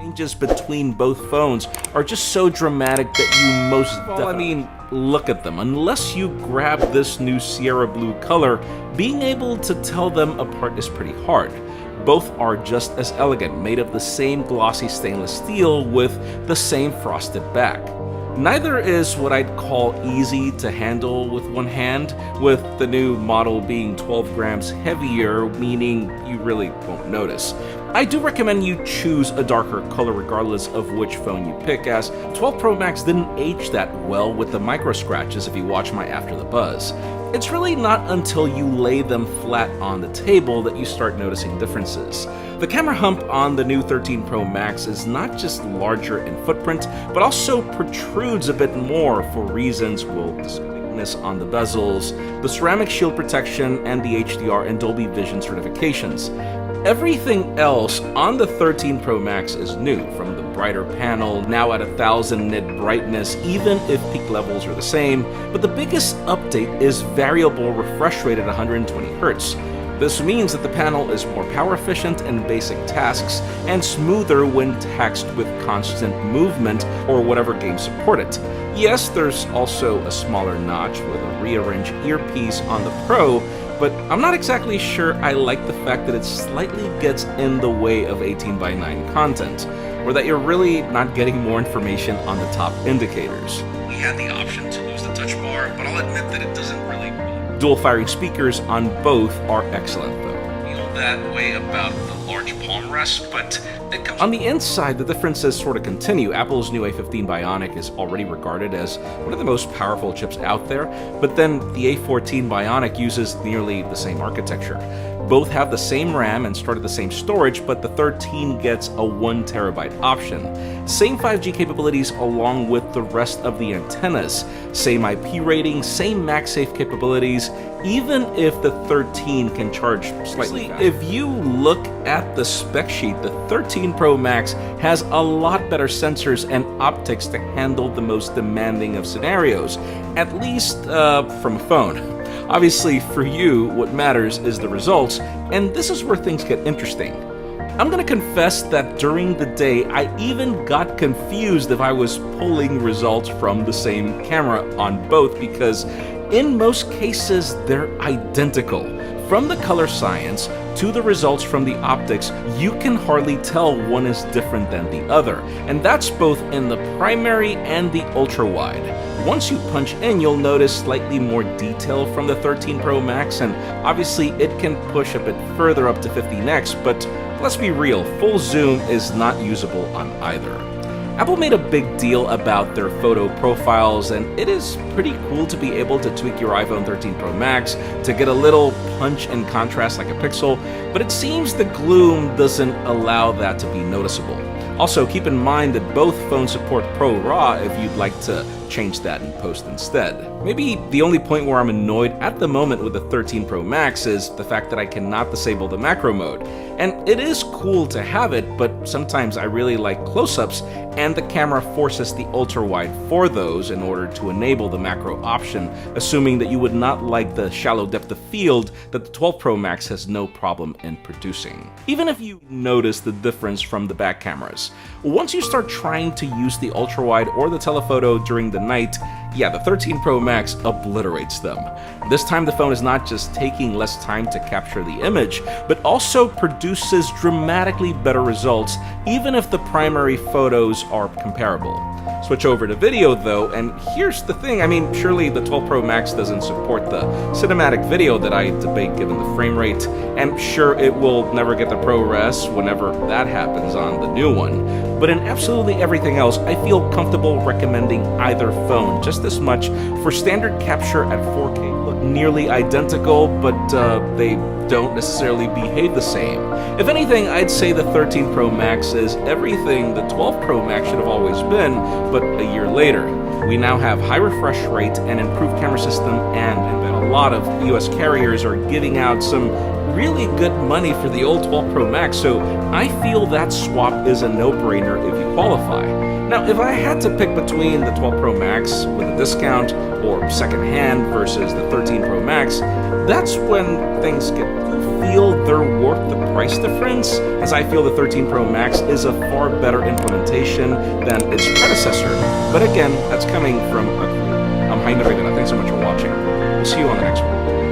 changes between both phones are just so dramatic that you most definitely, look at them. Unless you grab this new Sierra blue color, being able to tell them apart is pretty hard. Both are just as elegant, made of the same glossy stainless steel with the same frosted back. Neither is what I'd call easy to handle with one hand, with the new model being 12 grams heavier, meaning you really won't notice. I do recommend you choose a darker color regardless of which phone you pick, as 12 Pro Max didn't age that well with the micro scratches if you watch my After the Buzz. It's really not until you lay them flat on the table that you start noticing differences. The camera hump on the new 13 Pro Max is not just larger in footprint, but also protrudes a bit more for reasons we'll discuss on the bezels, the ceramic shield protection, and the HDR and Dolby Vision certifications. Everything else on the 13 Pro Max is new, from the brighter panel, now at 1000 nit brightness, even if peak levels are the same, but the biggest update is variable refresh rate at 120 Hz. This means that the panel is more power efficient in basic tasks and smoother when taxed with constant movement or whatever games support it. Yes, there's also a smaller notch with a rearranged earpiece on the Pro, but I'm not exactly sure I like the fact that it slightly gets in the way of 18:9 content, or that you're really not getting more information on the top indicators. We had the option to lose the touch bar, but I'll admit that it doesn't really. Dual firing speakers on both are excellent though. Feel that way about the large palm rest, but it comes on the inside, the differences sort of continue. Apple's new A15 Bionic is already regarded as one of the most powerful chips out there, but then the A14 Bionic uses nearly the same architecture. Both have the same RAM and start at the same storage, but the 13 gets a 1TB option. Same 5G capabilities along with the rest of the antennas. Same IP rating, same MagSafe capabilities, even if the 13 can charge slightly faster. If you look at the spec sheet, the 13 Pro Max has a lot better sensors and optics to handle the most demanding of scenarios, at least from a phone. Obviously, for you, what matters is the results, and this is where things get interesting. I'm gonna confess that during the day, I even got confused if I was pulling results from the same camera on both, because in most cases, they're identical. From the color science to the results from the optics, you can hardly tell one is different than the other, and that's both in the primary and the ultra-wide. Once you punch in, you'll notice slightly more detail from the 13 Pro Max, and obviously it can push a bit further up to 15x, but let's be real, full zoom is not usable on either. Apple made a big deal about their photo profiles, and it is pretty cool to be able to tweak your iPhone 13 Pro Max to get a little punch and contrast like a pixel, but it seems the gloom doesn't allow that to be noticeable. Also, keep in mind that both phones support Pro RAW if you'd like to change that in post instead. Maybe the only point where I'm annoyed at the moment with the 13 Pro Max is the fact that I cannot disable the macro mode. And it is cool to have it, but sometimes I really like close-ups, and the camera forces the ultra-wide for those in order to enable the macro option, assuming that you would not like the shallow depth of field that the 12 Pro Max has no problem in producing. Even if you notice the difference from the back cameras, once you start trying to use the ultra-wide or the telephoto during the night, yeah, the 13 Pro Max obliterates them. This time the phone is not just taking less time to capture the image, but also produces dramatically better results, even if the primary photos are comparable. Switch over to video though, and here's the thing, I mean, surely the 12 Pro Max doesn't support the cinematic video that I debate given the frame rate, and sure, it will never get the ProRes whenever that happens on the new one, but in absolutely everything else, I feel comfortable recommending either phone just as much. For standard capture at 4K look nearly identical, but they don't necessarily behave the same. If anything, I'd say the 13 Pro Max is everything the 12 Pro Max should have always been, but a year later. We now have high refresh rate and improved camera system, and a lot of US carriers are giving out some really good money for the old 12 Pro Max, so I feel that swap is a no-brainer if you qualify. Now, if I had to pick between the 12 Pro Max with a discount or second-hand versus the 13 Pro Max, that's when things get to feel they're worth the price difference, as I feel the 13 Pro Max is a far better implementation than its predecessor. But again, that's coming from a creator. I'm Jaime Rivera. Thanks so much for watching. We'll see you on the next one.